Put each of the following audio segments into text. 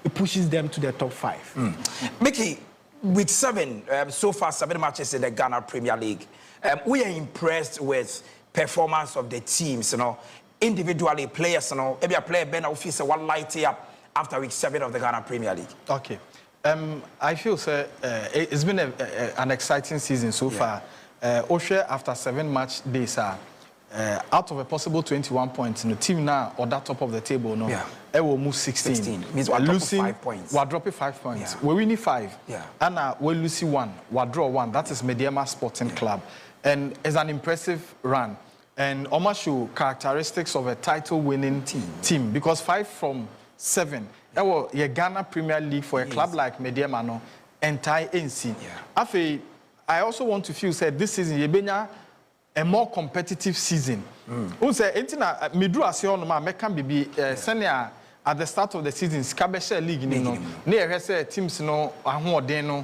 it pushes them to the top 5. Mickey, with 7, so far 7 matches in the Ghana Premier League, we are impressed with performance of the teams, you know, individually players, you know, every player Ben officer one light up after week 7 of the Ghana Premier League. Okay. I feel, sir, it's been an exciting season so far. Oshe, after 7 match days, out of a possible 21 points, the team now or that top of the table, no, it will move 16. Means we're losing 5 points. We're dropping 5 points. We're winning 5. And we're losing 1. We're draw 1. That is Mediema Sporting Club. And it's an impressive run. And almost show characteristics of a title-winning team. Because 5 from 7, that was your Ghana Premier League for a club like Mediema, no, entire NC. I also want to feel said this season, Yebenya, a more competitive season. Who say, Entina, Midru Asion, ma, Mekan Bibi, Senia, at the start of the season, Skabesha League, no, near say teams, no, Ahmo Deno,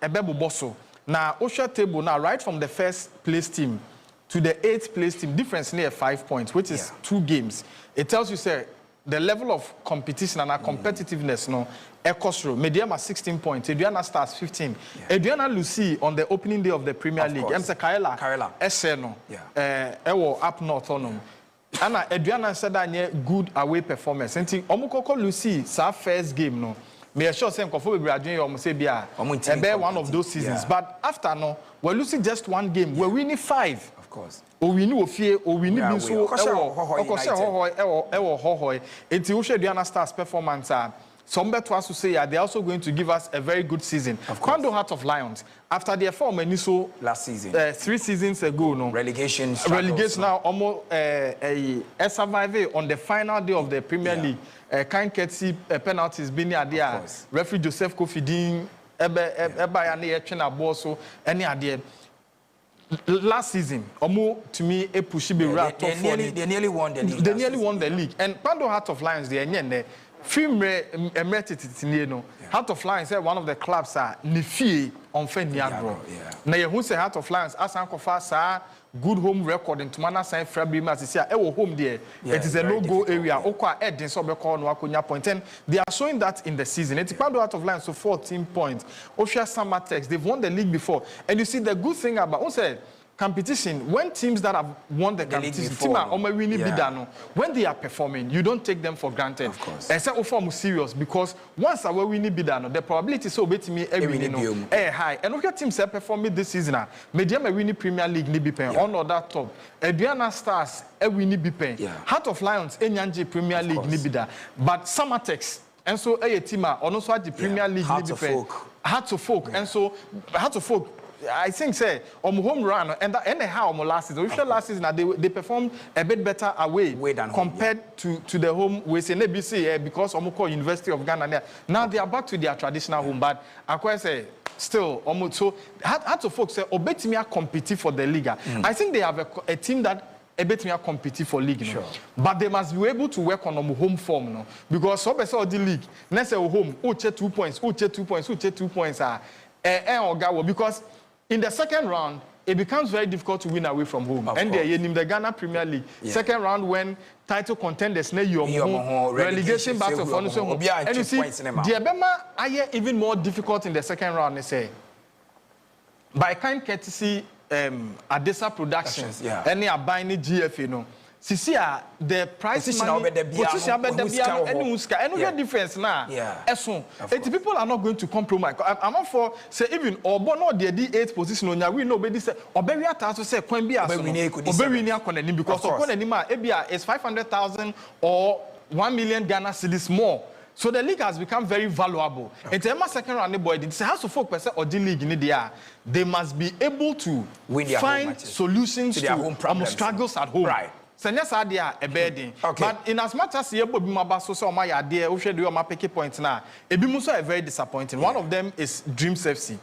Ebebu Bosso. Now, Osha table, now, right from the first place team to the 8th place team, difference near 5 points, which is 2 games. It tells you, sir, the level of competition and our competitiveness, no, Ecosro, Mediama 16 points, Adriana Stars 15. Adriana Lucy on the opening day of the Premier League. Emse Kaela, Esseno, Ewo up north on them. And Adriana said that good away performance. And Omukoko Lucy, sa first game, no. Me sure say Nkofo be graduating almost say bia one of those seasons. But after no, we're losing just 1 game. We're winning 5. Of course. We knew fear, or we knew so. It's Adriana Stars performance. Some bet to us to say they're also going to give us a very good season. Kwando Heart of Lions, after their form and so last season, 3 seasons ago, no relegation now almost a survivor on the final day of the Premier League. Kind Ketsi penalties being there. Referee Joseph Kofi Dean, Eba Chena Bosso, any idea. Last season, to me, a pushy be right. They nearly won the league. They nearly won the league. And Kwando Heart of Lions, they are Film Heart of Lions said one of the clubs are Nifie on Feniagro. Now you say Heart of Lions, as Uncle Fasa, good home record in Tumana Saint February Mass. Home there. It is a no-go area. Okwa Edin Sobeko Nwakunya point. And they are showing that in the season. It's Kwando Heart of Lions so 14 points. Osha Samatex, they've won the league before. And you see the good thing about who said competition, when teams that have won the competition, when they are performing, you don't take them for granted. Of course. And so form serious because once we win bidano, the probability so bet me high. And look at teams that performing this season. Medium winning Premier League ni bipen on other top. Adriana Stars winning bipen. Heart of Lions Enyanji Premier League ni bida. But Samatex and so a team also at the Premier League ni bipen. Heart of Folk and so Heart of Folk. I think say home run and anyhow last season. Last season they performed a bit better away than compared home, to the home we say NBC because Omoko University of Ghana. Now they are back to their traditional home, but I say still so had to folks say Obetimia compete for the league. I think they have a team that Obetimia compete for league, but they must be able to work on home form, no? Because some the league. Let's say home, 2 points, 2 points, 2 points because in the second round, it becomes very difficult to win away from home. And in the Ghana Premier League, second round when title contenders relegation battle for and you see, the Abema are even more difficult in the second round. They say by kind courtesy Adesa Productions, any are buying GFA, no. Sisia, the price position and no difference now. The people are not going to compromise. I'm not for say even or no the 8th position on we nobody say or very to say can be because Ebia is 500,000 or 1 million Ghana cedis more. So the league has become very valuable. In terms of second round, it's a house of 4% or the league in the they must be able to find solutions to their home problems, struggles at home. Right. But in as much as you so my idea, we should do my picky points now. Ebimuso are very disappointing. One of them is Dreams FC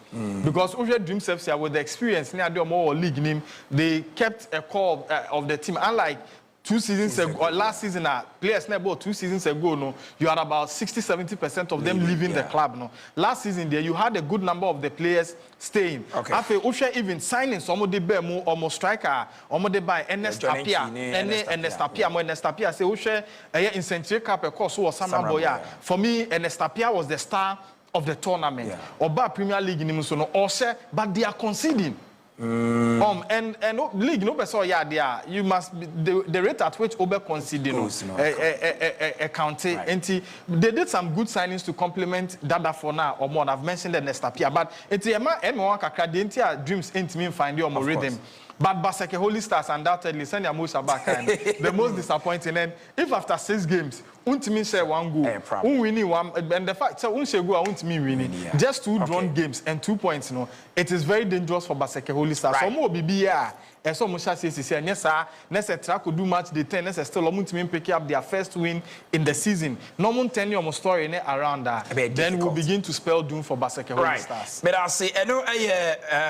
because we Dreams FC with the experience near the more league name, they kept a core of the team. Unlike 2 seasons ago, or last season, players never 2 seasons ago, no, you had about 60-70% of them leaving the club. No, last season there you had a good number of the players staying. Okay. After Usha even signing some of the bear more almost striker, almost they buy Ernest Tapia, Ernest Tapia. Say Usha incentive cap of course was Sama Boya. For me, Ernest Tapia was the star of the tournament. Yeah. Oba Premier League in Musono, also, but they are conceding. And league no person yeah you must be, the rate at which Ober conceding county and they did some good signings to complement Dada for now or more. I've mentioned the Nestapia, but it's Emma Kakra dreams ain't mean find you more rhythm. But Baseke Holy Stars undoubtedly send your most back and the most disappointing. And if after 6 games, Untimi share 1 goal, winning 1, and the fact so Unse go Untimi winning just 2 drawn games and 2 points. You know, it is very dangerous for Baseke Holy Stars. Right. So more BBA. And so much as yes, next track could do match the 10, next still Omuntimin pick up their first win in the season. No one tell you story around that. Then we'll begin to spell doom for Baseke Holy Stars. But I say, I know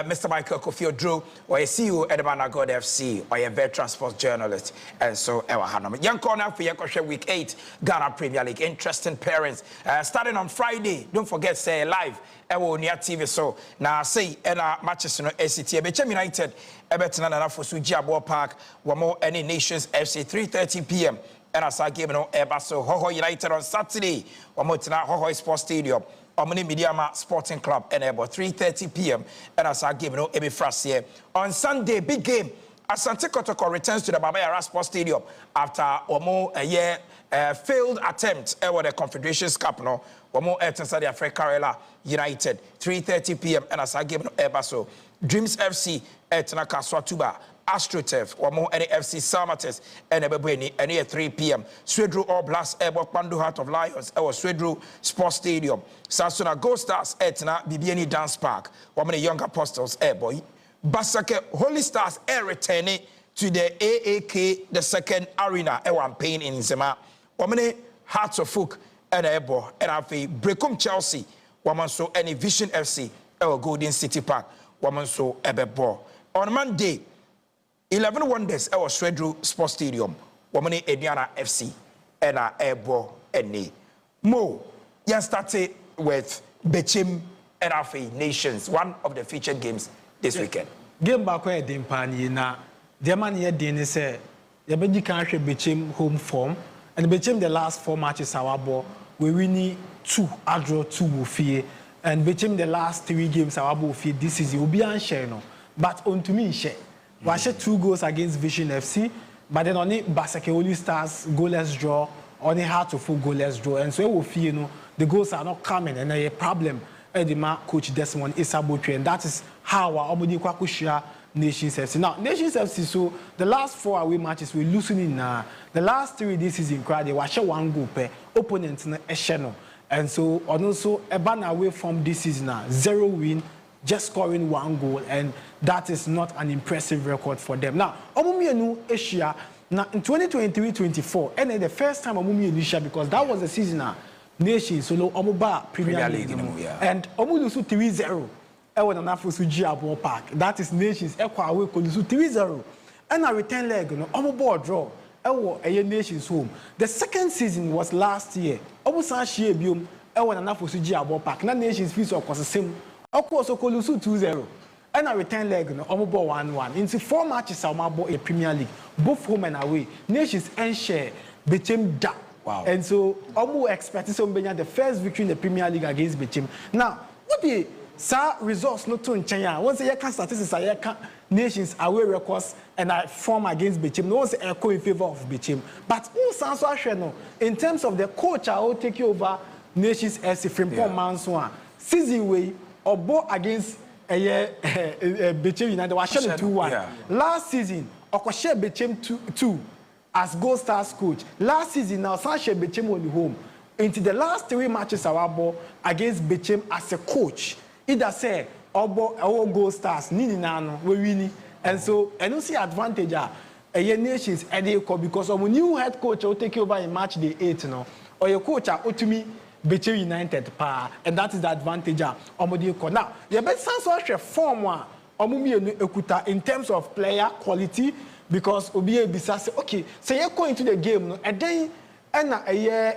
Mr. Michael Kofi Drew, or a CEO at God FC, or a veteran sports journalist, and so Ewa Hanum. Young corner for Yankosha Week 8, Ghana Premier League. Interesting parents. Starting on Friday, don't forget, say live. Ewo near TV so now say matches no ACT Bechem United Everton and Afosu Giabo Park wamo any Nations FC 3:30 p.m. and as I game no Ebaso Hoho United on Saturday wamo tina Hoho Sports Stadium Omni Mediama Sporting Club and about 3:30 p.m. and as I game no Ebi Frasie on Sunday big game Asante Kotoko returns to the Baba Yara Sports Stadium after almost a year failed attempt at the Confederations Cup no Wamo Everton de Africa United 3:30 p.m. and as I give no Ebaso Dreams FC at Nakaswatuba AstroTurf Wamo any FC Samates and Ebebweni and 3 p.m. Swedru All Blast Ebo Pandu Heart of Lions or Swedru Sports Stadium Sasuna Gold Stars Etna Bibiani Dance Park Wamo Young Apostles Boy Basake Holy Stars returning to the AAK the second arena one pain in Zema Wamo Hearts of Folk and Ebo and Afi Brecum Chelsea woman so any Vision FC or Golden City Park woman so Ebebo on Monday 11 Wonders our Swedru Sports Stadium woman Ediana FC and Ebo and Mo yan started with Bechem and Afi Nations one of the featured games this weekend game back where Dimpani na the man here didn't say the Benji country Bechem home form and Bechem the last 4 matches our ball we win 2, I draw 2 Fie, and between the last 3 games our Fie this season will be unshare no. But on to me share. We share 2 goals against Vision FC, but then only Basake Holy Stars goalless draw, only hard to full goalless draw, and so we feel you know the goals are not coming, and a problem. Edima coach Desmond Isabotri, and that is how our Omodi Kwakushia Nations FC. Now, Nations FC, so the last 4 away matches we're losing in the last 3 this season, they were share 1 goal per opponent in a channel. And so, also, a ban away from this season, 0 win, just scoring 1 goal, and that is not an impressive record for them. Now, Omumienu Asia, now in 2023-24, and the first time Omumienu Asia, because that was the season, Nations, so Omuba Premier League, and Omulusu 3-0. Ewa na Afosu Giabo Park. That is Nations. Ekwa away Kolusu 3-0. And a return leg, no, Omubo draw. Ewa a Nations home. The second season was last year. Omu San Shiebium. Ewa na Afosu Giabo Park. Na Nations fees of course the same. Oko so Kolusu 2-0. And a return leg, no, Omubo 1-1. Into 4 matches, Omubo a Premier League, both home and away. Nations and share became da. Wow. And so Omu expected somebody the first victory in the Premier League against Bechem. Now, what the results not to China. Once you can statistics, I can Nations away records and I form against Bechem. No one's echo in favor of Bechem. But in terms of the coach, I will take you over Nations FC Frimpong Manswan. Season way or ball against Bechem United was shared 2-1. Last season, Okoshe Bechem 2 as Gold Stars coach. Last season, now Sanchez Bechem on the home. Into the last 3 matches, our ball against Bechem as a coach. Either say, our Gold Stars, Nini Nano, we win. And so, I don't see advantage. Nations, because of a new head coach will take over in match day 8, no? Or your coach, to me, Bechem United, and that is the advantage. Now, you bet some sort of form in terms of player quality. because obi ebisa say okay say you go into the game no eden na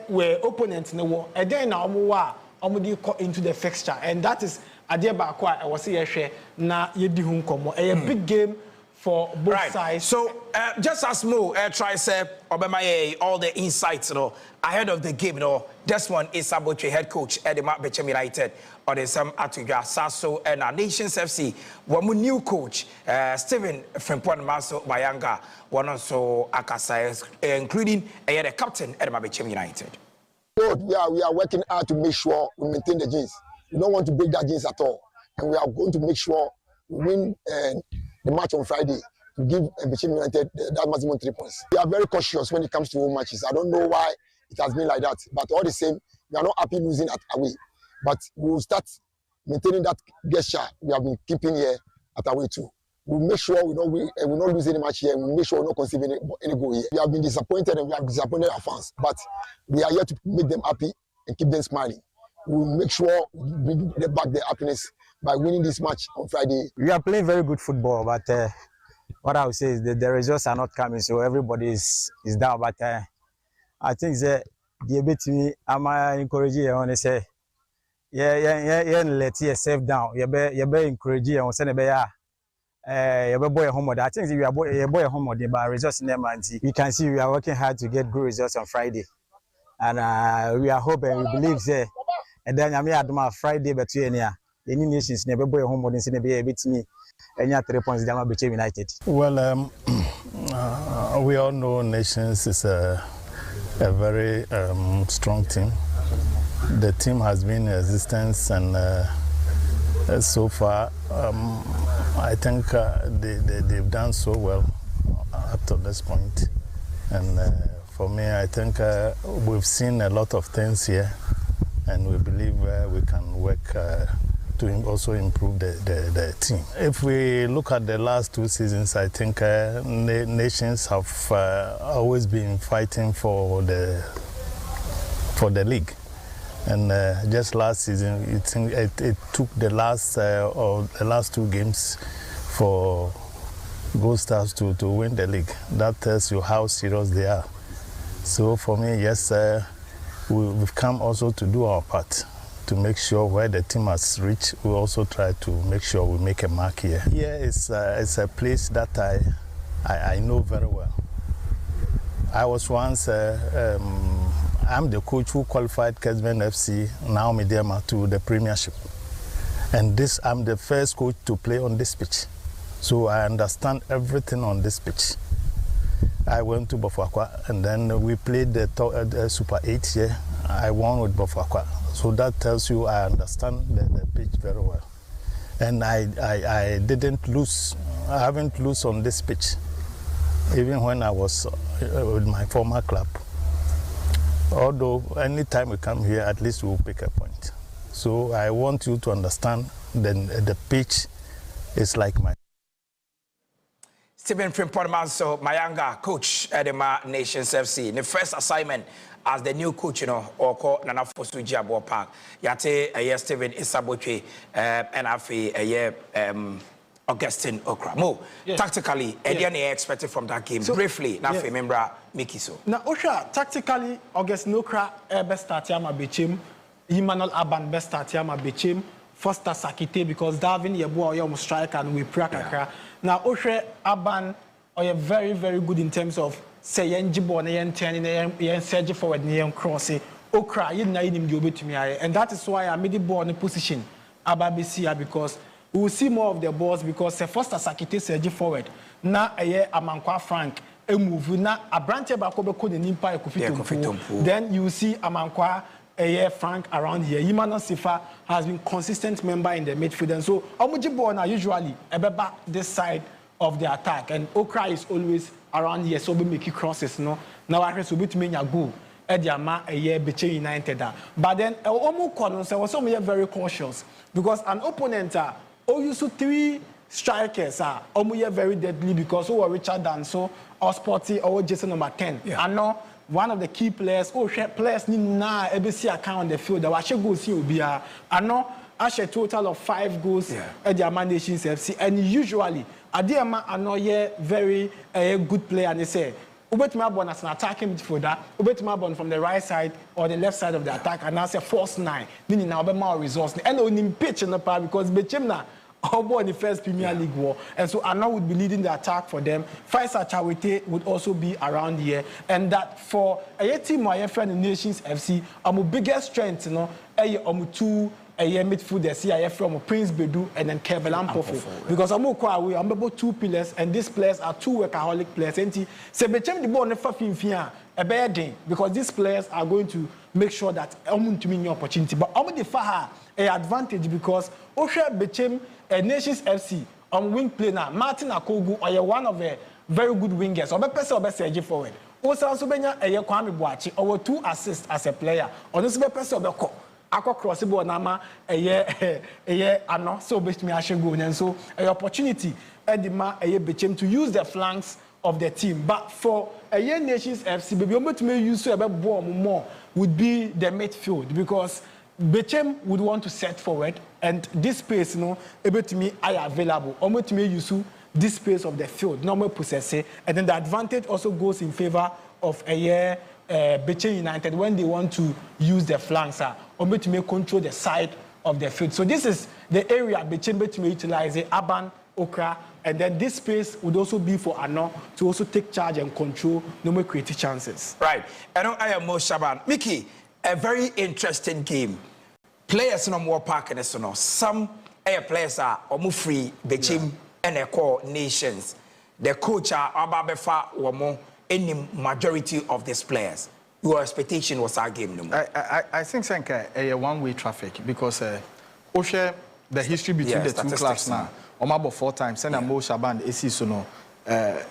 where opponent no wo eden na omo wa omo dey into the fixture, and that is ade ba ko a wo say ye hwe na ye di hu nkomo big game for both sides. So just as Mo try say obema all the insights ahead of the game this one is Sabotre head coach at the Bechem United or the Sam Atuja Sasso and our Nations FC one new coach Stephen Frimpong Maso Mayanga one also Akasa including the captain at the Bechem United. We are working hard to make sure we maintain the genes. We don't want to break that genes at all, and we are going to make sure we win the match on Friday to give Bechem United that maximum 3 points. We are very cautious when it comes to home matches. I don't know why it has been like that, but all the same, we are not happy losing at away. But we will start maintaining that gesture we have been keeping here at away too. We'll make sure we will not lose any match here. We'll make sure we will not conceive any goal here. We have been disappointed and we have disappointed our fans, but we are here to make them happy and keep them smiling. We'll make sure we bring back their happiness by winning this match on Friday. We are playing very good football, but what I would say is that the results are not coming, so everybody is down. But I think that the bit me, I'm encouraging you on say, yeah, let yourself down. You be encouraging on say, you be boy home. I think we are boy home, but results in them, and we can see we are working hard to get good results on Friday, and we are hoping, we believe that, and then I'm here at Friday, but any nations never boy home modern in a bit me and 3 points down Bechem United. Well, we all know Nations is a very strong team. The team has been in existence, and so far I think they've done so well up to this point. And for me, I think we've seen a lot of things here, and we believe we can work to also improve the team. If we look at the last 2 seasons, I think nations have always been fighting for the league. And just last season, it took the last 2 games for Gold Stars to win the league. That tells you how serious they are. So for me, yes, we've come also to do our part, to make sure where the team has reached, we also try to make sure we make a mark here. Here is a place that I know very well. I was once, I'm the coach who qualified Kesben FC, now Mediama, to the Premiership. And I'm the first coach to play on this pitch. So I understand everything on this pitch. I went to Bafakwa, and then we played the Super 8 here. I won with Bafakwa. So that tells you I understand the pitch very well. And I didn't lose, I haven't lost on this pitch, even when I was with my former club. Although anytime we come here, at least we'll pick a point. So I want you to understand the pitch is like my... Stephen Frimpong Maso Mayanga, coach at the Nations FC. The first assignment as the new coach, or call Nana Fosu Jabo Park. Yate a year Stephen Isaboche and Augustine Okra. Mo, tactically, any expected from that game? So, briefly, now remember Mickey so. Now, Osha, tactically, Augustine Okra best start Yama Bechem, Emmanuel Aban best start Yama Bechem, Foster Sakite because Darwin Yeboah Yom strike and we prakaka. Now, Osha Aban are very, very good in terms of say Yenjibo na yen turning yen surge forward na yen crossing. Okra yin na yin di obetumi aye, and that is why I made the ball in position Ababisia because we will see more of the balls because Foster Sakite surge forward. Na aye Amankwah Frank a move na Abrante Bakobe ko the nimpa Kofitompu. Then you see Amankwah Frank around here. Emmanuel Sifa has been consistent member in the midfield, and so Omujibo na usually back this side of the attack, and Okra is always around here, so we make crosses. No, now I read to be to me go. Ediama Bechem United, but then Omu Kono was also very cautious because an opponent used to 3 strikers are very deadly because who are Richard Danso or Sporty or Jason number 10. I know one of the key players, players need na ABC account on the field. I should go see Obia. I know a total of 5 goals at the Nations FC, and usually Adiama Anoye very good player, and they say Ubetumabon as an attacking midfielder, Ubetumabon from the right side or the left side of the attack, and as a false 9, meaning now more resource. And only pitch in the part because Bechimna all in the first Premier League war, and so Anna would be leading the attack for them. Faisal Chawete would also be around here, and that for a team my friend in Nations FC, our biggest strength, you know, two midfielders here from Prince Bedu and then Kevin Ampofo. Because I'm about 2 pillars, and these players are 2 workaholic players. And so became the ball never fin a bad thing because these players are going to make sure that I'm to mean opportunity. But I'm the Faha a advantage because Osha became a Nations FC on wing play now. Martin Akogu or one of the very good wingers or person or best forward. Also, Benya a Kwame Boachi or 2 assists as a player. Or this person of the Ako crossable nama a year ano so best me go and so a opportunity Edima a became to use the flanks of the team. But for a year Nations FC, baby, I'm to use so about more would be the midfield because Bechem would want to set forward and this space, you know, able to me I available. I'm to use this space of the field, normal possess, and then the advantage also goes in favor of a year Bechem United when they want to use the flanks. Or to make control the side of the field. So this is the area Bechem to utilize Aban, Okra, and then this space would also be for Ano to also take charge and control, no more creative chances. Right. I am Mo Shaban. Mickey, a very interesting game. Players no more park and so some players are almost free Bechem and a core nations. The coach are Ababefa or more any majority of these players. Your expectation was our game, no more. I think a one-way traffic because Osha, the history between the 2 clubs now, about 4 times, and Mo Shaban, Esisono,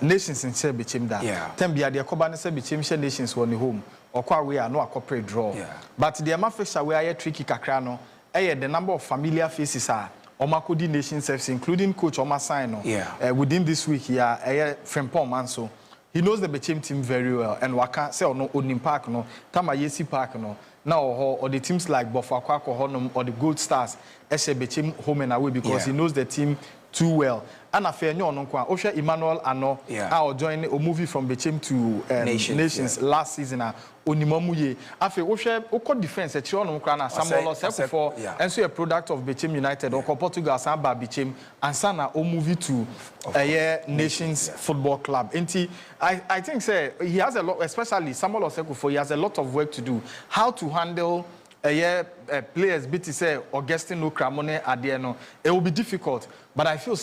nations in Sebicim that. Tembia, the Kobana Sebicim nations won the home, or quite we are no a corporate draw. But the Amafisha, we are tricky Kakrano, the number of familiar faces are. Omakodi Nations FC, including Coach Omasino, within this week here, Frempong Manso. He knows the Bechem team very well, and Waka say no Onim Park no, Tama Yesi Park no, now or the teams like Bofakwa Honum or the Gold Stars, Eshe Bechem home and away because he knows the team too well. And after Nyonkwa, Osha Emmanuel Ano, I'll join a movie from Bechem to Nations last season. Onimomuye. After Osha, Oko defense, a Chiron Krana, Samuel for and so a product of Bechem United, or Portugal, Samba Bechem, and Sana, O movie to a Nations Football Club. And I think he has a lot, especially Samuel Oseko, he has a lot of work to do. How to handle players, BT Augustine Okramone Adieno, it will be difficult. But I feel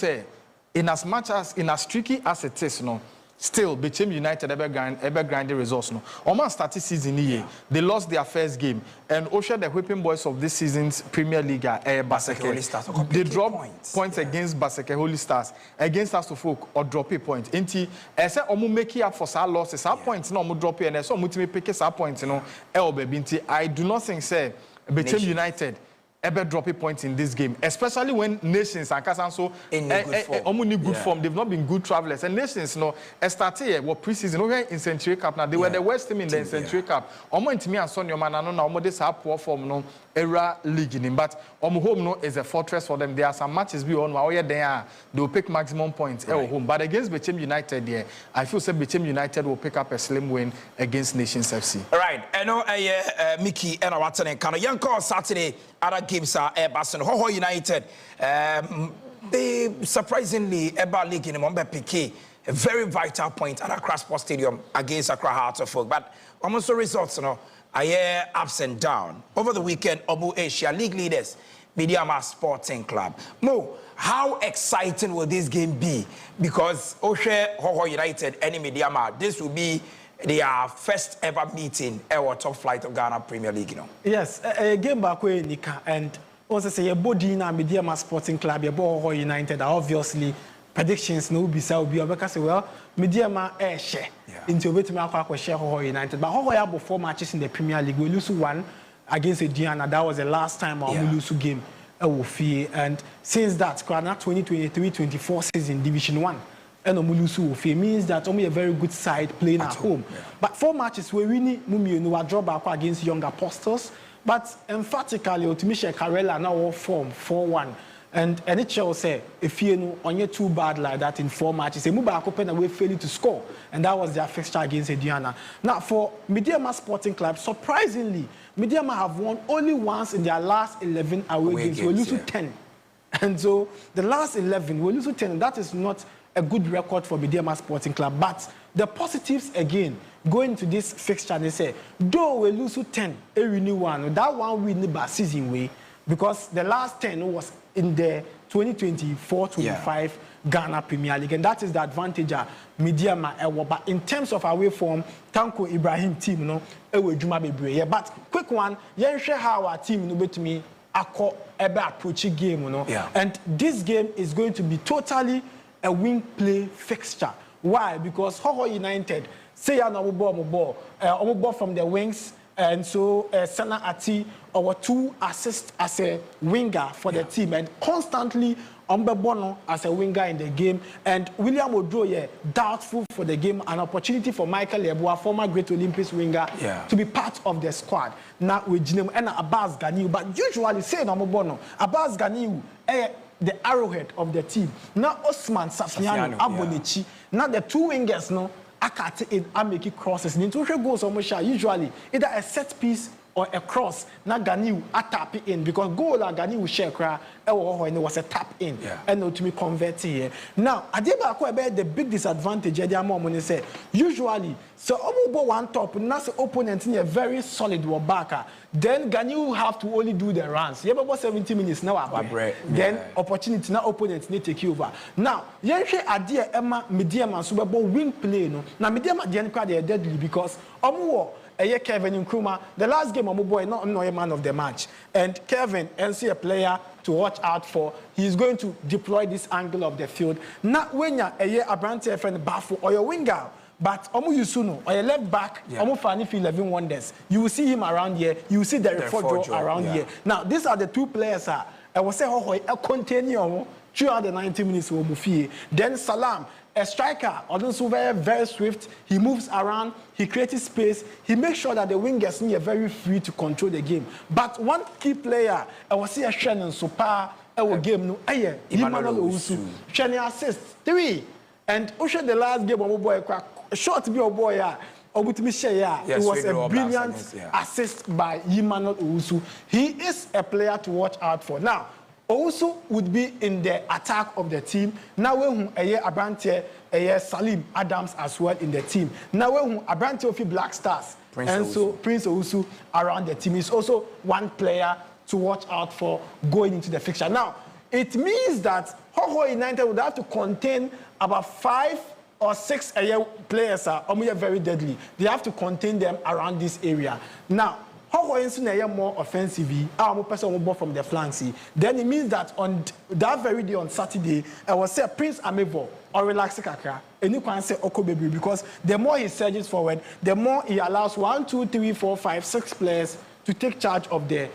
in as tricky as it is, still Bechem United ever grind the results. Oman started season here. They lost their first game. And Osha, the whipping boys of this season's Premier League, Baseke. They dropped points against Baseke Holy Stars, against Astofolk, or drop a point. Inti, I said, Omu make up for our losses. Our points, no, drop it, and so Mutime pick our points, I do not think, Bechem United ever drop a point in this game, especially when Nations and Kasanso in good form. They've not been good travelers. And Nations, started what preseason in Century Cup. Now they were the worst team in the Century Cup. Almost me and Sonia Man, I know this poor form, era league in him. But home is a fortress for them. There are some matches we on where they will pick maximum points at home. But against Bechem United, I feel Bechem United will pick up a slim win against Nations FC. All right, I know Mickey and Watson and Kano. Young call Saturday. Other games are Airbus and Hoho United. They surprisingly Eba League in Mombe Piquet, a very vital point at Accra Sports Stadium against Accra Hearts of Oak. But almost the results, are here ups and down. Over the weekend, Obu Asia League leaders, Mediama Sporting Club. Mo, how exciting will this game be? Because Oshe Hoho United and Mediama, this will be their first ever meeting at top flight of Ghana Premier League, Yes, a game back with Nika and also say a body na Mediama Sporting Club, your Hoho United, obviously predictions no be so be because well Mediama share into a bit more share Hoho United, but Hoho have 4 matches in the Premier League. We lose 1 against Diana. That was the last time we lose a game at Fie, and since that, 2023-24 season Division 1. And Omulusu means that only a very good side playing at home. But 4 matches we win, we draw back against Young Apostles, but emphatically Otimisha Karela now form 4-1. And it shall say, if you know, on your too bad like that in 4 matches, a Muba open away failing to score. And that was their fixture against Ediana. Now, for Mediama Sporting Club, surprisingly, Mediama have won only once in their last 11 away games. We lose to 10. And so the last 11, we lose to 10. And that is not a good record for Mediama Sporting Club. But the positives, again, going to this fixture, they say, though we lose to 10, a renew one, that one win by season way, because the last 10 was in the 2024-25 Ghana Premier League, and that is the advantage of Mediama Ewa. But in terms of away form, Tanko Ibrahim team, you know, Ewe Juma Bebre. Yeah, but quick one, you share how our team, you know, to me, approach game, you know, and this game is going to be totally a win play fixture. Why? Because Hoho United say ball from the wings. And so, Sana Ati, our 2 assists as a winger for the team, and constantly Bono as a winger in the game. And William Odroye, doubtful for the game, an opportunity for Michael Lebua, former Great Olympics winger, to be part of the squad. Now with Jinem and Abbas Ganiu, but usually say Bono, Abbas Ganiu, the arrowhead of the team. Now Osman Safiano, Abonichi, now the 2 wingers, no. Akate in Ameki crosses. Nintushe goals almost usually either a set piece or a cross. Na Ganiu a tap in because goal and Ganiu share cry. And it was a tap in. And no to me convert here. Now, Adeba the big disadvantage. Say usually so Omubo one top. Nas opponent in a very solid backer. Then Ganiu have to only do the runs. You have about 70 minutes now. Then opportunity now opponents need to take over. Now, Yanshe Adia Emma Mediama Super Bowl win play no. Now Mediama Dian they are deadly because Omuwo Kevin Nkrumah, the last game Omubo not a man of the match. And Kevin NC a player to watch out for. He's going to deploy this angle of the field. Not when you're a brand friend Bafu or your winger. But Omu Yusuno, or your left back, Omu Fanifi 11 wonders. You will see him around here. You will see the Refugio around here. Now, these are the 2 players. I will say, a continue throughout the 90 minutes. Then Salam, a striker, also very, very swift. He moves around. He creates space. He makes sure that the wingers are very free to control the game. But one key player, I will see a Shannon Super, our game, no, Emmanuel Owusu. Shannon assists 3. And Usha the last game, boy, a short be a boy, it was a brilliant assist by Emmanuel Owusu. He is a player to watch out for. Now, Owusu would be in the attack of the team. Now, when Abrante, Salim Adams as well in the team. Now, when Abrante of Black Stars, so Prince Owusu around the team is also one player to watch out for going into the fixture. Now, it means that Hoho United would have to contain about 5 or 6 players are very deadly. They have to contain them around this area. Now, Hoho is more offensively, our person will from the flanks. Then it means that on that very day on Saturday, I will say Prince Amevo or relax Kakra. And you can say Okobebi because the more he surges forward, the more he allows 1, 2, 3, 4, 5, 6 players to take charge of the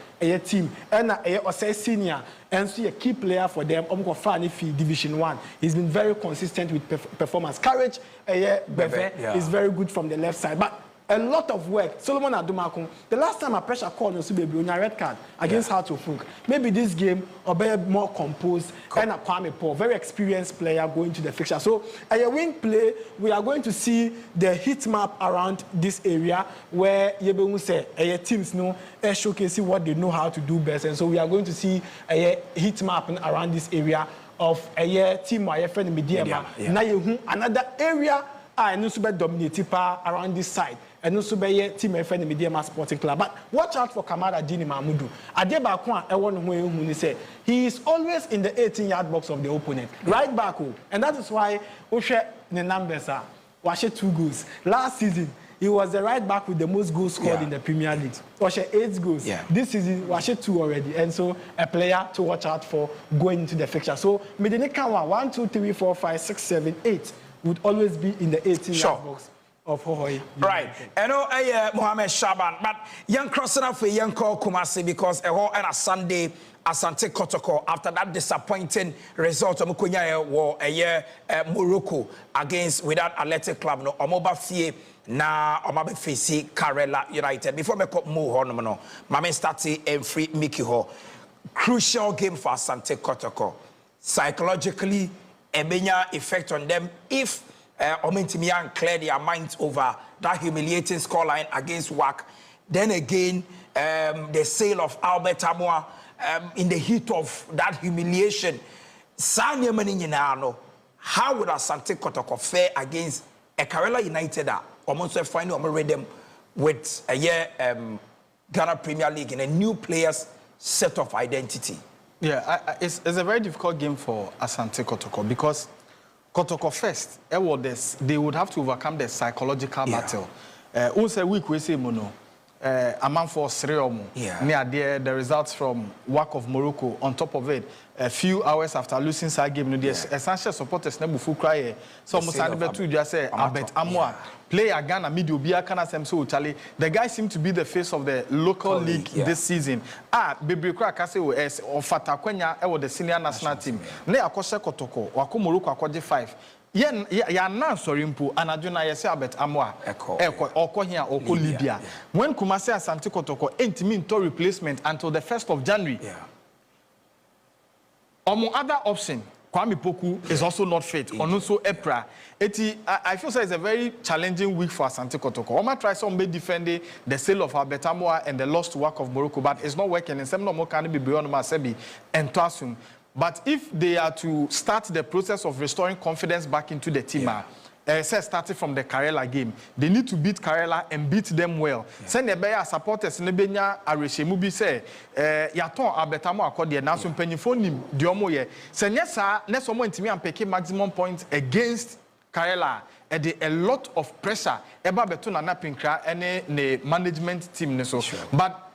team. And say senior and see a key player for them. Fie Division 1. He's been very consistent with performance. Courage Beve is very good from the left side. But a lot of work. Solomon Adumakun, the last time a pressure call on Subebi on a red card against Hearts of Oak. Maybe this game or be more composed and a Kwame Paul, very experienced player going to the fixture. So a wing play, we are going to see the heat map around this area where Yebe say teams know showcasing what they know how to do best. And so we are going to see a heat map around this area of a team or a friend Mediama. Now another area I know super dominated around this side. And also be team FN Mediama Sporting Club. But watch out for Kamara Dini Mahmudu. Adeba Kwan, everyone who say he is always in the 18-yard box of the opponent. Right back. And that is why Oshe the numbers are 2 goals. Last season, he was the right back with the most goals scored in the Premier League. Oshe 8 goals. This season, Washe 2 already. And so a player to watch out for going into the fixture. So Medine Kanwa 1, 2, 3, 4, 5, 6, 7, 8 would always be in the 18-yard box of Hohoi. Right. I know Mohamed Shaban, but young crossing up for young call Kumasi because a Sunday Asante Kotoko after that disappointing result of Mukunya war a year Morocco against without Athletic Club no Omoba Fie na omabe face Karela United. Before me move on, no, mama started and free Mickey Ho. Crucial game for Asante Kotoko. Psychologically, a major effect on them if Omentimian clear their minds over that humiliating scoreline against WAC. Then again, the sale of Albert Amankwah in the heat of that humiliation. How would Asante Kotoko fare against a Karela United almost finally read them with a year Ghana Premier League in a new players set of identity? Yeah, it's a very difficult game for Asante Kotoko because Kotoko first, they would have to overcome the psychological battle. Week we say mono. Amankwah Sreomo. Near there, the results from WAC of Morocco. On top of it, a few hours after losing that game, the essential supporters never full cry. So Musa just say Albert Amankwah player Ghana media be kana sem so Charlie. The guy seemed to be the face of the local league this season. Bebre Kra kase o Fata Kwenya e the senior national team. Ne akose Kotoko, wako Morocco akwaje 5. Ya na sorry mpo anadwona yesi Albert Amankwah eko here oko Libya. When Kumasi Asante Kotoko entimi into replacement until the 1st of January. Other option, Kwame Poku is also not fit. Also Epra. I feel it's a very challenging week for Asante Kotoko. Oma try some be defending the sale of Albert Amankwah and the lost work of Morocco, but it's not working. And some no more can be beyond Masebi and Twasum. But if they are to start the process of restoring confidence back into the team, starting from the Karela game, they need to beat Karela and beat them well. Send the Beya supporters in the Benya Areshemubi say, Yaton Albert Amankwah the now some penifoni Diomoye. Send yes, next someone to me and pay maximum points against Karela. And a lot of pressure about Betuna Napinkra and the management team. But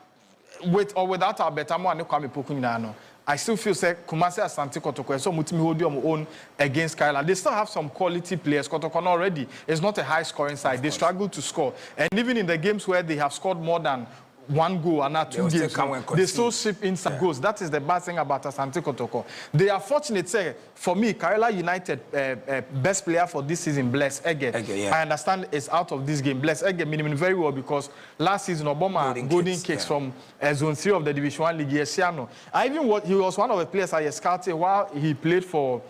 with or without Albert Amankwah, no Kwame Poku. I still feel that Kumasi Asante Kotoko so mutimi hold your own against Karela. They still have some quality players. Kotoko already is not a high scoring side. They struggle to score. And even in the games where they have scored more than one goal and not 2 games, they still ship in some goals. That is the bad thing about Asante Kotoko. They are fortunate, say, for me, Karela United best player for this season, Bless Ege. I understand is out of this game. Bless Ege minimum very well because last season Obama golden kicks from Zone 3 of the Division 1 League. Yesiano. He was one of the players I scouted while he played for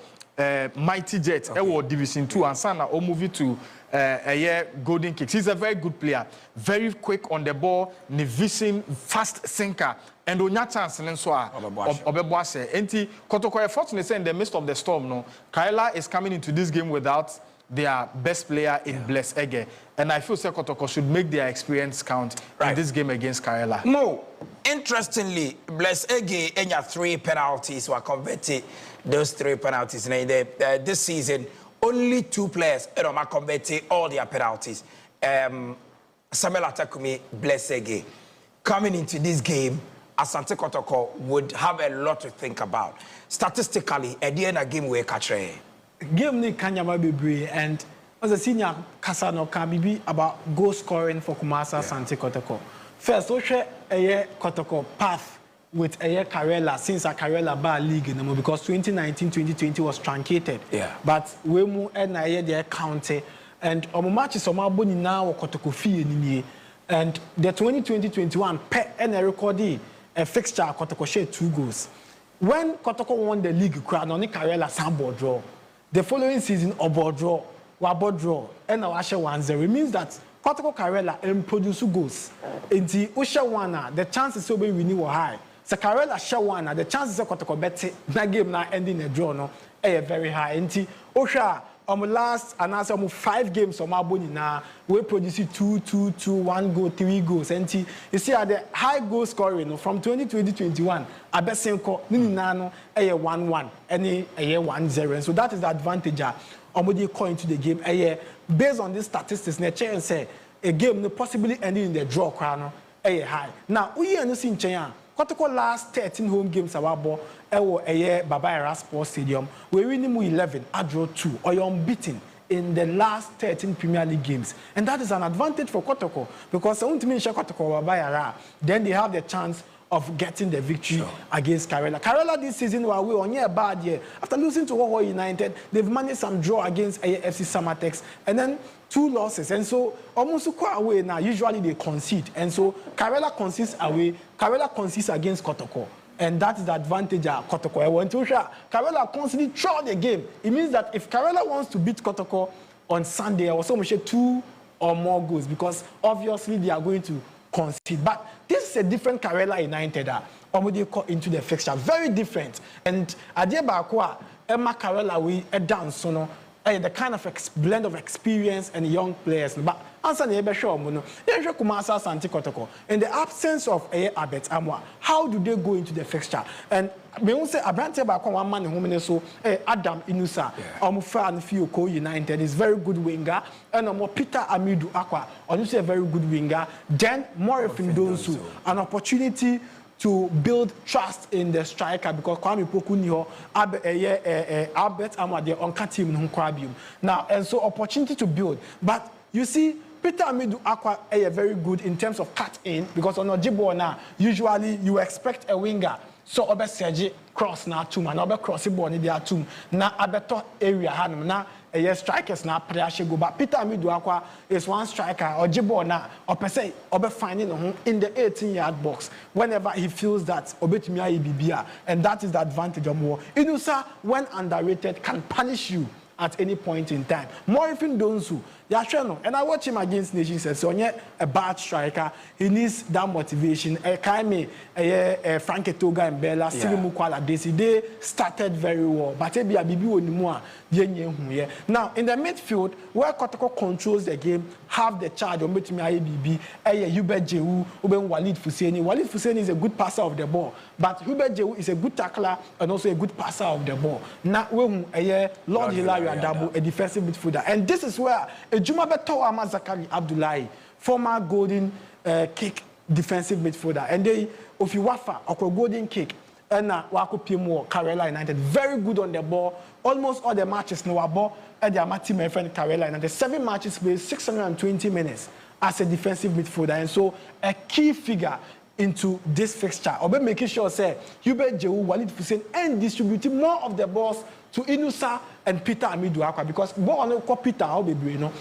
Mighty Jets, Division 2, and Sana or movie to a year golden kicks. He's a very good player, very quick on the ball, vision, fast thinker, and onya chance and so Obeboase. Enti Kotoko fortunately in the midst of the storm, no, Karela is coming into this game without their best player in Bless Ege, and I feel Kotoko should make their experience count in this game against Karela. No, interestingly, Bless Ege and your 3 penalties were converted. Those 3 penalties this season. Only 2 players are converting all their penalties. Samuel Atakumi, Bless Ege. Coming into this game, Asante Kotoko would have a lot to think about. Statistically, at the end of the game, we're catching. Game ni Kanyama Bibri, and as a senior Kasano Kabibi about goal scoring for Kumasi Asante Kotoko. First, we share a Kotoko path with a Karela since a Karela bar league because 2019-2020 was truncated. But we move and I the county and on matches of Maboni now Kotoko Fie and the 2020-21 pet and a recording a fixture Kotoko share 2 goals. When Kotoko won the league crown on Karela sambo draw, the following season Obo draw, Wabo draw, and our 1-0 means that Kotoko Karela produce goals. In the Usha Wana, the chances so we renew high. So Karela Shawana, the chances of Kotoko Betty, that game now ending a draw, no, very high. And Osha, last and also 5 games on Maboni now, we produce 2, 1 goal, 3 goals. And you see at the high goal scoring from 2020-21, Abesenko, Ninano, 1-1, any 1-0. And so that is the advantage. Omodi call into the game. Based on these statistics, nature say a game no possibly ending in the draw crown, high. Now, we are not seeing China. Kotoko last 13 home games awabo Baba Era Sports Stadium. We win 11, I draw 2, or you're unbeaten in the last 13 Premier League games. And that is an advantage for Kotoko because Kotoko Baba Era, then they have the chance of getting the victory against Karela. Karela this season were we on a bad year. After losing to Hoho United, they've managed some draw against AFC Samatex and then 2 losses. And so almost quite away now, usually they concede. And so Karela concedes away, Karela concedes against Kotoko. And that is the advantage of Kotoko. I want to show Karela constantly throughout the game. It means that if Karela wants to beat Kotoko on Sunday, I will also share 2 or more goals because obviously they are going to concede. But this is a different Karela United already caught into the fixture. Very different. And Adiebakwa, Emma Karela, we a dance, you know, the kind of blend of experience and young players. But answer the in the absence of Abet Amwa, how do they go into the fixture? And me won't say Abrante Bakwa one man in so Adam Inusa, Omufan Fioko United is very good winger, and Peter Amidu Aqua, also a very good winger. Then Morifin Donsu, an opportunity to build trust in the striker because Kwame Poku niho Albert Amade on team no. Now and so opportunity to build, but you see Peter Amidu Aqua very good in terms of cut in because on Ojibo now usually you expect a winger so obe Sergi cross na two man obe cross ball ni dia two na abeto area hanum na strikers na pressure go but Peter Amidu Aqua is one striker Ojibo na opese obe finding in the 18-yard box whenever he feels that obetumi ayi bibia, and that is the advantage of more. Inusa when underrated can punish you at any point in time. Morifin Donsu, and I watch him against Nations. So a bad striker. He needs that motivation. Kaime, Frank Toga and Bella, Silimu Kuala Desi, they started very well. But now in the midfield, where Kotoko controls the game, have the charge of Metimi IBB, Hubert Jehu, Walid Fuseni. Walid Fuseni is a good passer of the ball, but Hubert Jehu is a good tackler and also a good passer of the ball. Now Lord Hilary Adabo, a defensive midfielder, and this is where Juma Beto Ama Zakari Abdullahi, former Golden Kick defensive midfielder, and they Ofiwafa or Golden Kick, and Wako Pimo Karela United, very good on the ball. Almost all the matches no ball at their team and friend Karela United. 7 matches played, 620 minutes as a defensive midfielder, and so a key figure into this fixture. Obe making sure say Hubert Jehu, Walid Fuseni, and distributing more of the balls to Inusa and Peter Amidu Aqua because ball no Peter how be no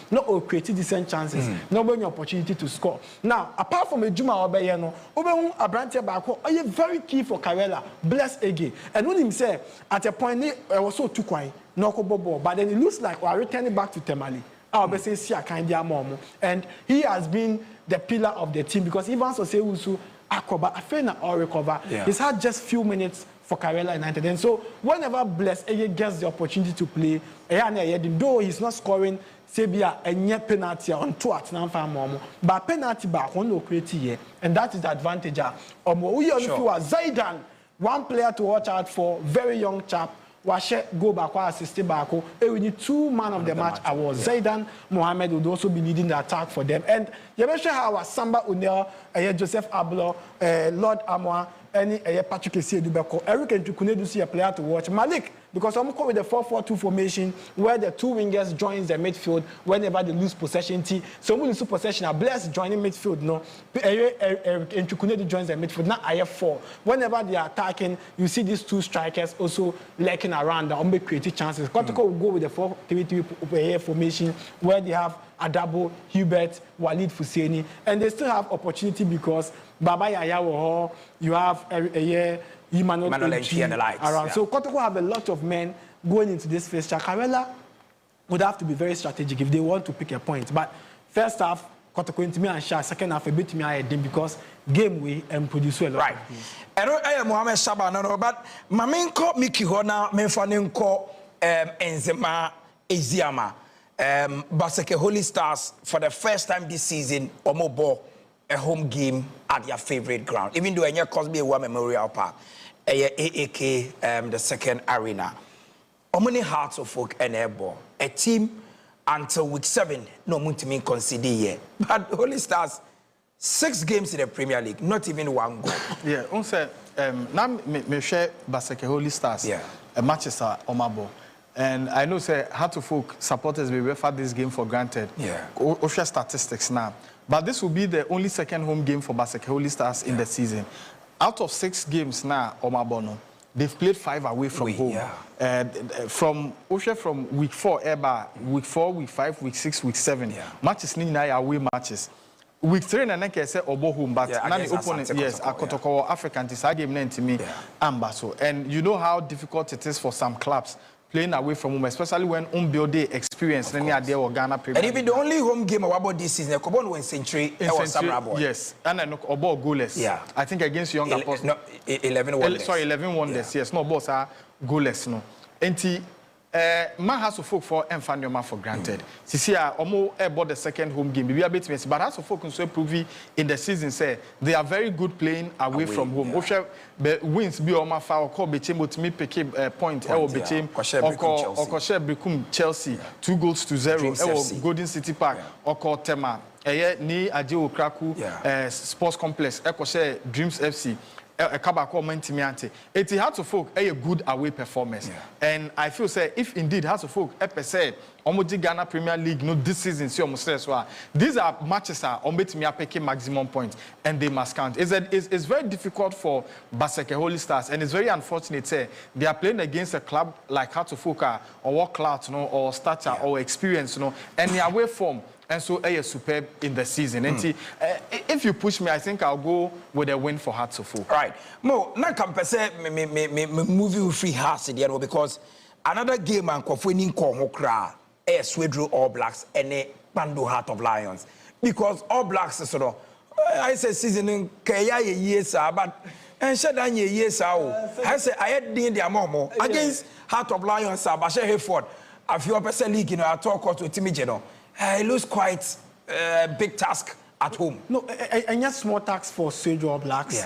create decent chances, no any opportunity to score. Now apart from Ejuma Obeye no, Obe Abrante Bako are very key for Karela. Bless Ege, and when him say at a point he was so too quiet, no ball, but then it looks like we are returning back to Temali. And he has been the pillar of the team because even so say Usu Akoba Afena or recover. He's had just few minutes for Karela United. And so whenever Bless Ege gets the opportunity to play, though he's not scoring Sebia and penalty on two at Nanfa, but penalty back on no create here. And that is the advantage of Zaidan, one player to watch out for, very young chap. Washe go back or assist back. We need 2 man of the match. Awards. Zaidan Mohammed would also be leading the attack for them. And you mentioned how Samba Unel, Joseph Ablo, Lord Amwa, any Patrick Dubeko, Eric and Tukunedu see a player to watch. Malik, because I'm with the 4-4-2 formation where the 2 wingers joins the midfield whenever they lose possession. So we lose possession, a Bless joining midfield. No, Eric and Tukunedu joins the midfield. Now I have 4. Whenever they are attacking, you see these 2 strikers also lurking around the creative chances. Kotoko will go with the 4-3-3 formation where they have Adabo, Hubert, Walid Fuseni, and they still have opportunity because Baba Yaya, you have Emmanuel and the likes around. Yeah. So Kotoko have a lot of men going into this fixture. Karela would have to be very strategic if they want to pick a point. But first half, Kotoko into me and Shah, second half a bit me I did because game we and produce a lot. Right. I am Mohamed Shaba, no, but Maminko Miki Hona, Menfaninko, Enzema, Eziama. Baseke Holy Stars for the first time this season Omobo a home game at their favorite ground, even though Enya Cosby War Memorial Park, AAK the second arena. How many hearts of folk and airball? A team until week 7 no Muntimi consider yet. But Holy Stars 6 games in the Premier League, not even 1 goal. Yeah, on say now me share Baseke Holy Stars. Yeah, matches are Omabo. And I know, say, Folk supporters will refer this game for granted. Yeah. Official statistics now. But this will be the only second home game for Baseke Holy Stars in the season. out of 6 games now, Omabono, they've played 5 away from home. Yeah. From week 4, week 4, week 5, week 6, week 7. Yeah. Matches ni na away matches. Week 3 na neke say obo home, but yeah, now the opponent, yes, Akotoko African this game na me Ambaso. And you know how difficult it is for some clubs playing away from home, especially when unbuilt experience any idea or Ghana Premier. And even the only home game about this season, Kobon went Century yes, and then about goalless. Yeah, I think against Young Apostles. No, 11 wonders. Sorry, 11 wonders. Yes, no boss are goalless no. And man has to folk for Enfanyoma for granted. See, almost about the second home game. Maybe a bit messy, but has to folk so prove in the season say they are very good playing away from home. Yeah. Wins be on my foul call Bechimbo to me pick a point. Bechim or become Chelsea 2-0. Golden City Park or call Tema. Ni Adio Kraku Sports Complex. Dreams FC. A Kabako Mentimiante. It had to folk a good away performance. Yeah. And I feel say if indeed has to folk say Omoji Ghana Premier League no this season see almost well. These are matches are Ometimi picking maximum points and they must count. It's very difficult for Baseke Holy Stars and it's very unfortunate say they are playing against a club like Hatofoka or Work Clout, you know, or Stature or Experience, you know, and the away form. And so, superb in the season. And if you push me, I think I'll go with a win for Hearts of Oak. Right. Mo, na compare me movie with free hearts there because another game and winning Kohokra, Swedro All Blacks and a Bando Heart of Lions. Because All Blacks, sort of, I say season Kaya years, but and Shadan years out. I say I had the Amomo against Heart of Lions, Bashe Hayford. A few percent league, you know, I talk to Timijeno. It looks quite a big task at home. No, and just small task for All Blacks.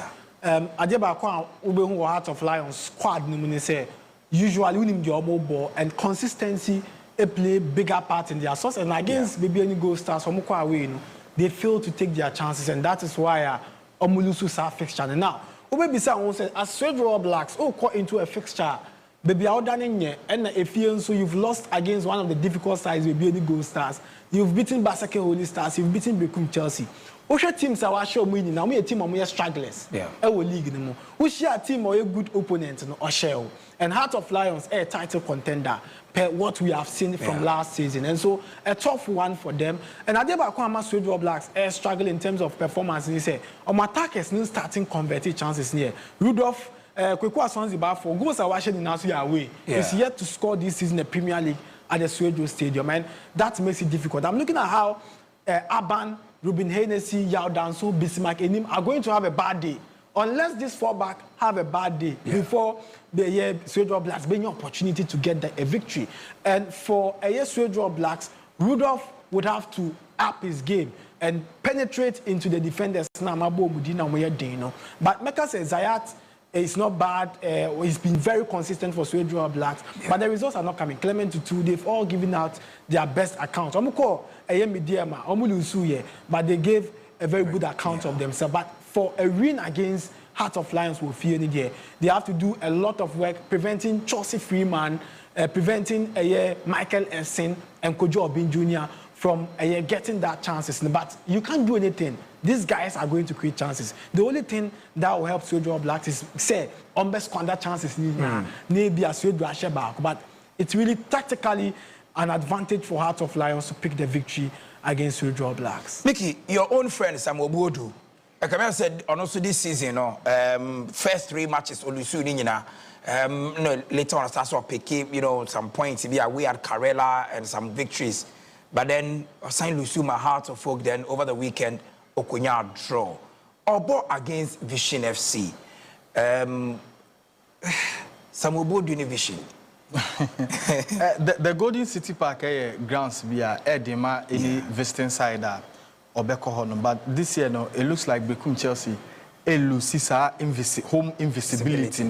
Yeah. Adeba Ube Heart of Lions squad number say usually winning the ball and consistency play bigger part in their source and against maybe any goal stars from away, they fail to take their chances and that is why Omulusu sa fixture. Now, Ube Bisa say as All Blacks caught into a fixture. Baby, out done and if you so you've lost against one of the difficult sides, maybe any goal stars. You've beaten Basake Holy Stars, you've beaten Bekum Chelsea. Osha teams are show winning. Now we a team are stragglers. Yeah. Our league no more. We share a team or a good opponent no Oshel. And Heart of Lions a title contender per what we have seen from last season. And so a tough one for them. And Adeba Kwama Swedro Blacks struggle in terms of performance. And he say, attackers no starting converted chances here. Rudolph Kwekwa Swansea for goals are watching in Nasu away. Is yet to score this season in the Premier League at the Swedro Stadium, and that makes it difficult. I'm looking at how Aban, Ruben Hennessy, Yao Danso, Bismarck, and him are going to have a bad day. Unless this fallback have a bad day before the year Swedro Blacks being an opportunity to get a victory. And for a year Swedro Blacks, Rudolph would have to up his game and penetrate into the defenders. But Mecca says Zayat. It's not bad. It's been very consistent for Swedro Blacks, but the results are not coming. Clement to 2, they've all given out their best accounts. But they gave a very good account of themselves. But for a win against Heart of Lions will feel in there. They have to do a lot of work preventing Chelsea Freeman, preventing Michael Essien and Kojo Obin Jr. from getting that chances. But you can't do anything. These guys are going to create chances. The only thing that will help Swedro Blacks is say squander chances maybe a Swedro back. But it's really tactically an advantage for Heart of Lions to pick the victory against Swedro Blacks. Mickey, your own friend Samuel Bodu. Like I said, also this season, first 3 matches, Olusu later on starts to pick some points. We had Karela and some victories. But then Saint Lusuma Heart of Folk then over the weekend. Okunya draw. Obo against Vision FC. Samuel Bodu Vision. The Golden City Park grounds via Edema any visiting side but this year it looks like Bekum Chelsea loses home invisibility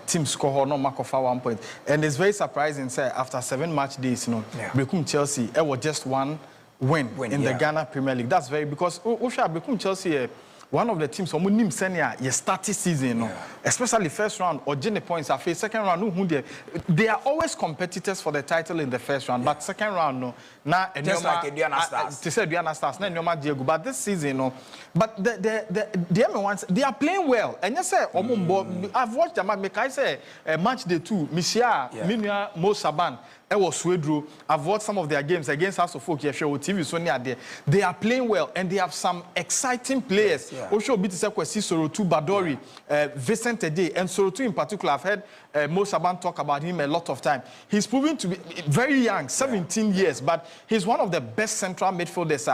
team score no mark of 1 point and it's very surprising say after 7 match days Bekum Chelsea was just one win in the Ghana Premier League. That's very because Osha Bekum Chelsea one of the teams who nim senior you started season no especially first round or Jenny points after second round no they are always competitors for the title in the first round but second round no na just like Aduana Stars to say Aduana Stars na Nyoma Diego but this season no but the ones they are playing well and you say I've watched them make I say match day 2 Misia Minua Mo Saban was Swedro. I've watched some of their games against House of Folk here show TV so near there. They are playing well and they have some exciting players. Osho Bitise Kwesi Sorotu Badori, Vincent Ede, and Sorotu in particular. I've heard Mo Saban talk about him a lot of time. He's proven to be very young, 17 years, but he's one of the best central midfielders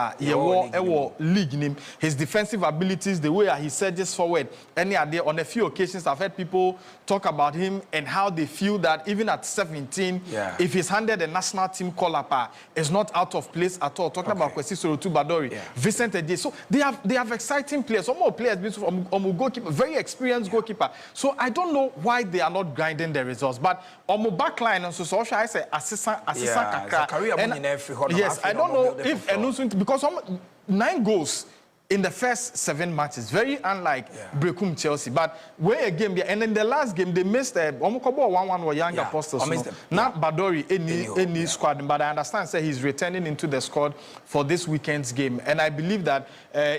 league in him. His defensive abilities, the way he surges forward, any idea on a few occasions I've heard people talk about him and how they feel that even at 17, if he's handed a national team call-up, is not out of place at all. Talking about Kwesi Sorotu Badori, Vincent Ede. So they have exciting players. Some more players, goalkeeper, very experienced goalkeeper. So I don't know why they are not grinding the results. But on my backline, so I say assistant yes, I don't know if because 9 goals in the first 7 matches, very unlike Brekum Chelsea. But where a game, and in the last game, they missed 1-1 or Young Apostles. Not Badori, any squad, but I understand say he's returning into the squad for this weekend's game. And I believe that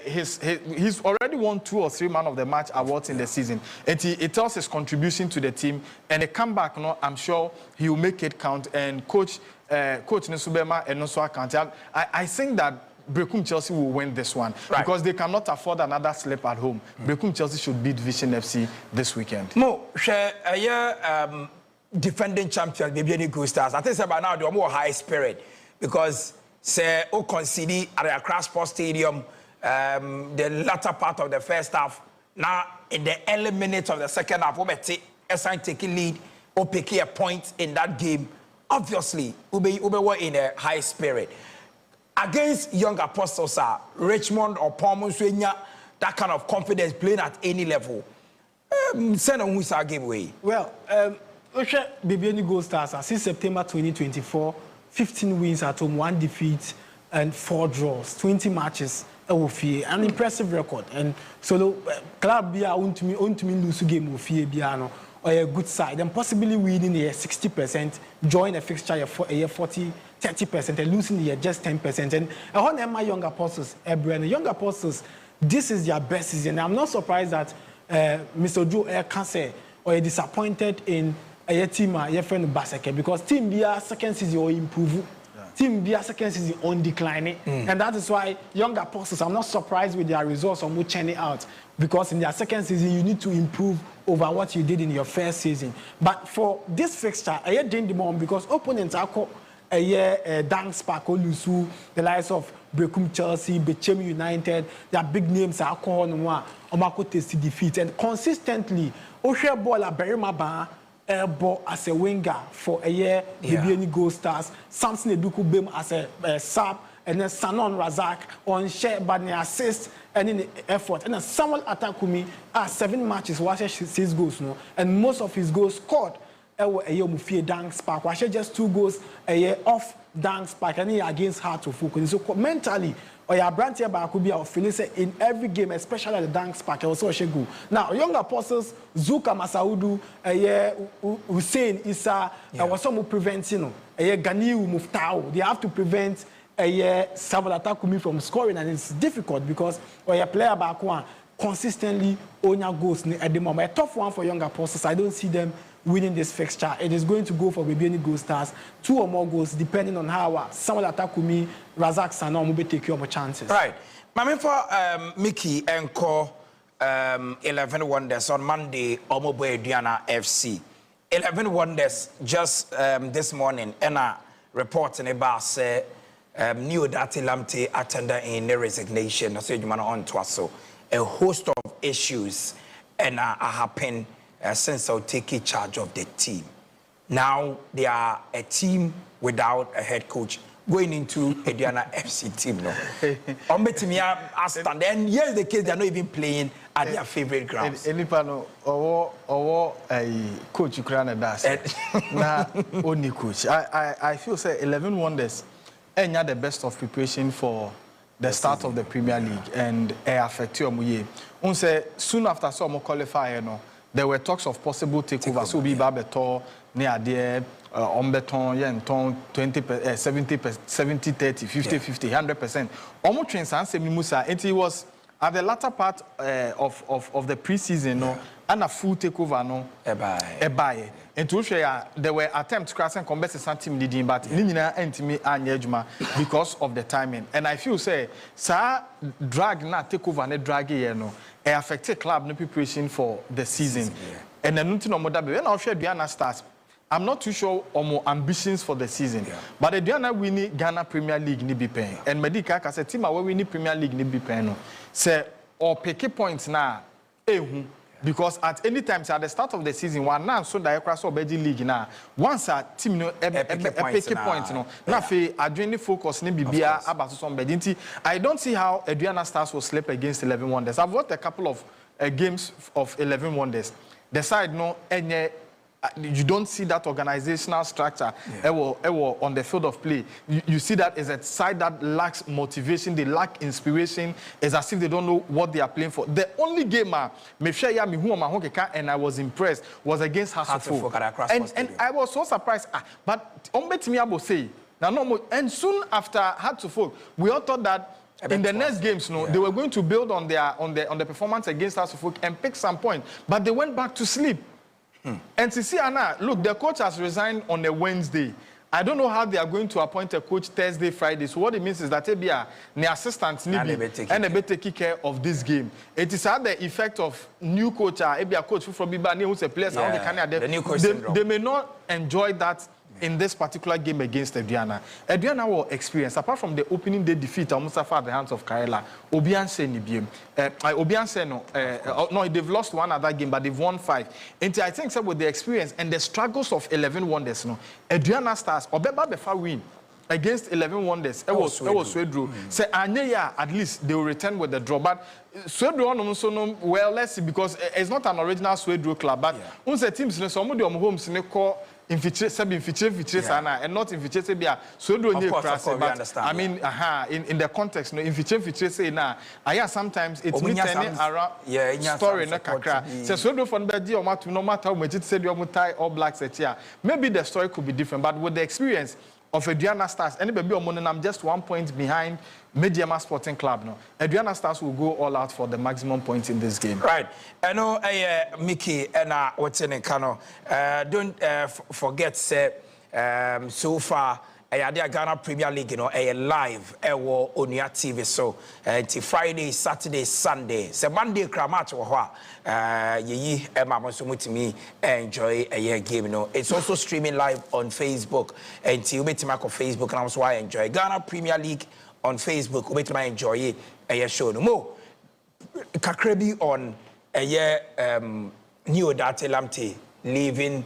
he's already won 2 or 3 man of the match awards in the season. And it tells his contribution to the team. And a comeback, I'm sure he will make it count. And Coach Nesubema and also account. I think that Brekum Chelsea will win this one because they cannot afford another slip at home. Brekum Chelsea should beat Vision FC this weekend. Mo, defending champions, maybe Good Stars. I think by now they're more high spirit because say O concede at the Accra Sports Stadium the latter part of the first half. Now in the early minutes of the second half, we taking lead or picking a point in that game. Obviously, we were in a high spirit. Against Young Apostles, Richmond or Palmers, that kind of confidence playing at any level. Send on who's our giveaway. Well, Baby Gold Stars since September 2024, 15 wins at home, 1 defeat, and 4 draws, 20 matches. An impressive record. And so, club be to me lose game of Biano or a good side, and possibly winning a 60%, join a fixture a 40-30%, and losing the just 10%. And I want my Young Apostles, Young Apostles, this is their best season. I'm not surprised that Mr. Joe can say or disappointed in a team, your friend Baseke, because team be second season or improve. Team be second season on declining, and that is why Young Apostles, I'm not surprised with their results on churning out, because in their second season you need to improve over what you did in your first season. But for this fixture, I had the moment because opponents are called a year Dance Park, Lusu, the likes of Brekum Chelsea, Bechem United, their big names are called Omako Testi defeat, and consistently Oshe Bola Berimaba ball as a winger for a year, Bibiani Gold Stars, Samson Eduku Bim as a sub, and then Sanon Razak on share but the assist and in the effort. And then Samuel Atakumi 7 matches, was 6 goals, no, and most of his goals scored a year Mufie Dance Park. Was just 2 goals a year off Dance Park and against Heart of Folk. So mentally, or your brand here by Akubia or Felice in every game, especially at the Dance Park, also Shegu. Now, Young Apostles, Zuka Masaudu, Hussein Issa, was some preventing, Ganiu Muftao. They have to prevent Samuel Atakumi from scoring, and it's difficult because your player back one consistently own your goals at the moment. A tough one for Young Apostles. I don't see them winning this fixture. It is going to go for Baby Gold Stars, 2 or more goals, depending on how Samuel Atakumi, Razak Sanon will take your chances. Right. Mami for Mickey Enko 11 Wonders on Monday, Omoboy Diana FC. 11 Wonders just this morning, and reporting about say Neo Dati Lamte attender in resignation. I said you man on to us so a host of issues and happen. Since I'll take charge of the team. Now they are a team without a head coach going into a Diana FC team. No, and here's the case, they're not even playing at their favorite grounds. Elipano or a coach Ukraine does. Now only coach. I feel say 11 Wonders and the best of preparation for the start of the Premier League and affected them. Soon after some qualifier, there were talks of possible takeover. So we Babeto near there, Ombeton, yeah, 20, 70, 30, 50, 50, 100%. Almost Musa, and it was at the latter part of the preseason, and a full takeover, a buy. And to share, there were attempts to cross and combat some team leading, but Nina and me and Yejma because of the timing. And I feel say, sir, drag not take over and drag it affected club no preparation for the season. And then nothing more that when I share Diana starts, I'm not too sure on more ambitions for the season. But the Diana winning Ghana Premier League ni be paying. And Medica as a team away winning Premier League ni be paying. Say or pick points now. Because at any time, at the start of the season, one now so that across the league now, once a team pick points, now fe adrenaline focus ni bibia about somebody. I don't see how Adriana Stars will slip against 11 Wonders. I've watched a couple of games of 11 Wonders. The side you don't see that organizational structure on the field of play. You see that as a side that lacks motivation, they lack inspiration. It's as if they don't know what they are playing for. The only game and I was impressed was against Hasselhoff. And I was so surprised. But say and soon after Hasselhoff, we all thought that in the next games, they were going to build on the performance against Hasselhoff and pick some point. But they went back to sleep. And to see Anna, look, the coach has resigned on a Wednesday. I don't know how they are going to appoint a coach Thursday, Friday. So what it means is that the assistant and they be taking care of this game. It is had the effect of new coach, a coach from Bibani who's a player. The new coach they may not enjoy that in this particular game against Adriana. Adriana will experience, apart from the opening day defeat almost at the hands of Kaela, no, they've lost one other game, but they've won 5. And I think so with the experience and the struggles of 11 Wonders, Adriana Stars, Obeba Befa win against 11 Wonders. It was Swedru. Say, Anya, at least they will return with the draw. But Swedru, well, let's see, because it's not an original Swedru club, but unse teams, some of them homes, infiltrate and not infiltrate so do you understand? I mean, in the context, infiltrate say now. Sometimes it's me turning around story na kakra. So do for the no matter how much it said you tie all blacks at here. Maybe the story could be different, but with the experience of Adriana Stars, anybody I'm just 1 point behind Mediama Sporting Club now. Adriana Stars will go all out for the maximum points in this game. Right. I know Mickey and what's in Kano. Don't forget so far the Ghana Premier League, live on your TV. So till Friday, Saturday, Sunday. So Monday match ye me enjoy a game. It's also streaming live on Facebook. And till you on Facebook, and also I enjoy Ghana Premier League on Facebook. We might enjoy a show. No more Kakrebi on a year new data lamte leaving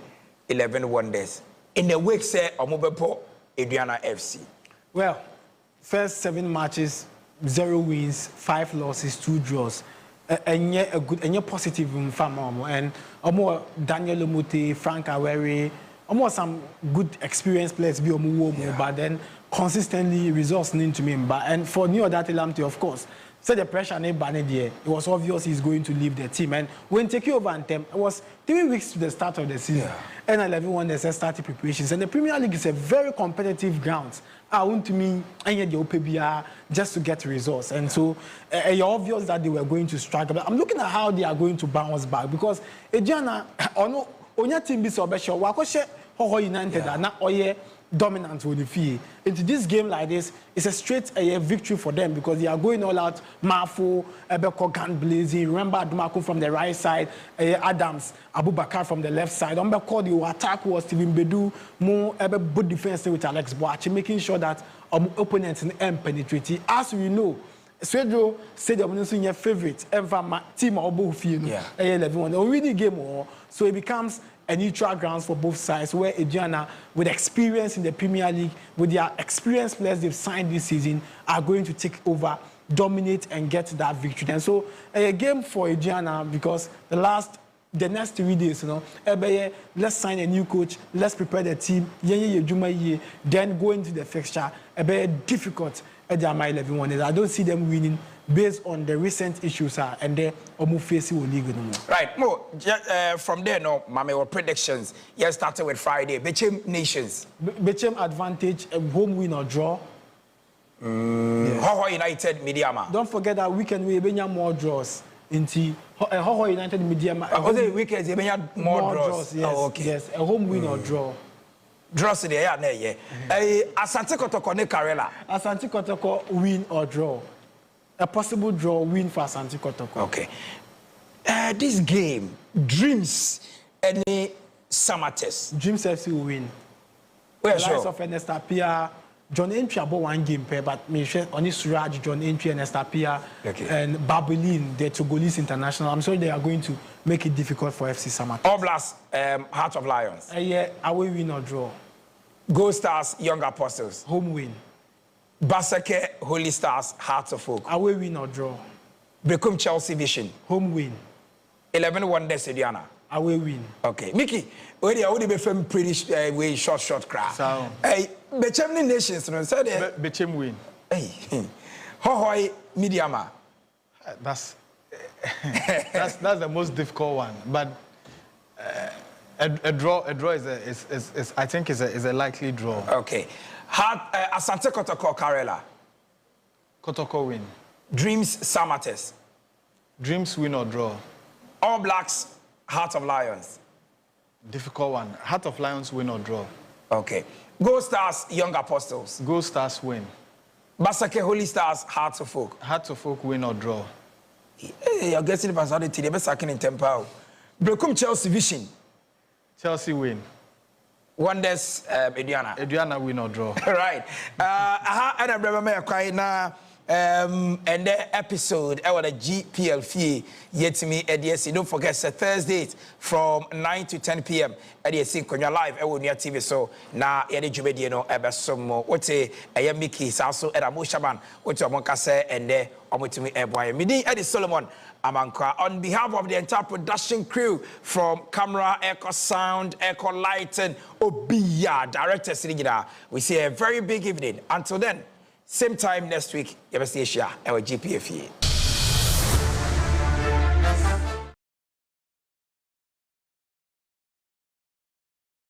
11 Wonders. In the week say Omobepo Adriana FC. Well, first 7 matches, 0 wins, 5 losses, 2 draws. And yet a good and yet positive in Famamo and more Daniel Omote, Frank Aweri, almost some good experienced players be but then consistently results into me. And for New Data Lamte, of course, so the pressure on it was obvious he's going to leave the team. And when taking over Anthem, it was 3 weeks to the start of the season. And 11 Wonders started preparations. And the Premier League is a very competitive ground. I want to mean just to get results. And so it's obvious that they were going to struggle. But I'm looking at how they are going to bounce back because Adriana, on your team, United are not dominant with the Fie. Into this game like this, it's a straight victory for them because they are going all out. Marfo, Ebeko, Gan Blazing. Remember Adumako from the right side, Adams, Abubakar from the left side. Ombeko, the attack was Steven Bedu, more good defense with Alex Boachi, making sure that opponents penetrate. As we know, Swedro said your favorite ever team or both Fie. 11 already game so it becomes a neutral grounds for both sides where Adriana, with experience in the Premier League, with their experienced players they've signed this season, are going to take over, dominate, and get that victory. And so a game for Adriana because the next 3 days, let's sign a new coach, let's prepare the team, then go into the fixture, difficult. my 11 winners. I don't see them winning based on the recent issues and they almost facing the league no more. Right, Mo, from there, no, Mame, or predictions. Yes, started with Friday. Bechem nations. Bechem advantage, home win or draw. How United Mediama. Don't forget that weekend we have more draws. Into how United Mediama. The weekends we have more draws. Yes, oh, okay. Yes, a home win or draw. Draws in the air, yeah. Asante Kotoko ne Karela. Asante Kotoko win or draw. A possible draw win for Asante Kotoko. Okay. This game, Dreams, any summer test. Dreams FC will win. Well, the sure. likes of Enestapia, John Entry about one game pair, but only Suraj, John Entry, Enestapia, and Babylin, the Togolese international. I'm sorry they are going to make it difficult for FC Summer. All Blacks, Heart of Lions. Yeah, away win or draw. Gold Stars, Young Apostles. Home win. Basake, Holy Stars, Hearts of Folk. Away win or draw. Become Chelsea Vision. Home win. 11 Wonders, Ediana. Away win. Okay. Mickey, I would be from pretty way short crack. So, hey, Bechem Nations, no, said Bechem win. Hey, Hohoi Mediama. That's the most difficult one. But a draw is I think is a likely draw. Okay. Asante Kotoko Karela. Kotoko win. Dreams Samates. Dreams win or draw. All Blacks, Heart of Lions. Difficult one. Heart of Lions win or draw. Okay. Gold Stars, Young Apostles. Gold Stars win. Basake Holy Stars, Hearts of Folk. Hearts of Folk win or draw. Hey, you're getting the personality. They're second in tempo. Become Chelsea Vision. Chelsea win. Wonders, Ediana. Ediana win or draw. Right. And I'm remember quite now. And the episode, I want a GPL Fie yet to me at the don't forget it's Thursday from 9 to 10 p.m. at the SC when you're live I will near TV so now any Jumediano ever some more what a Mickey also at a Mushaban what your monka say and there I'm to me airboy me Eddie Solomon Amankwah on behalf of the entire production crew from camera, echo sound, echo lighting, Obia director Sirigida. We say a very big evening. Until then. Same time next week, you will see Asia, our GPL Fie.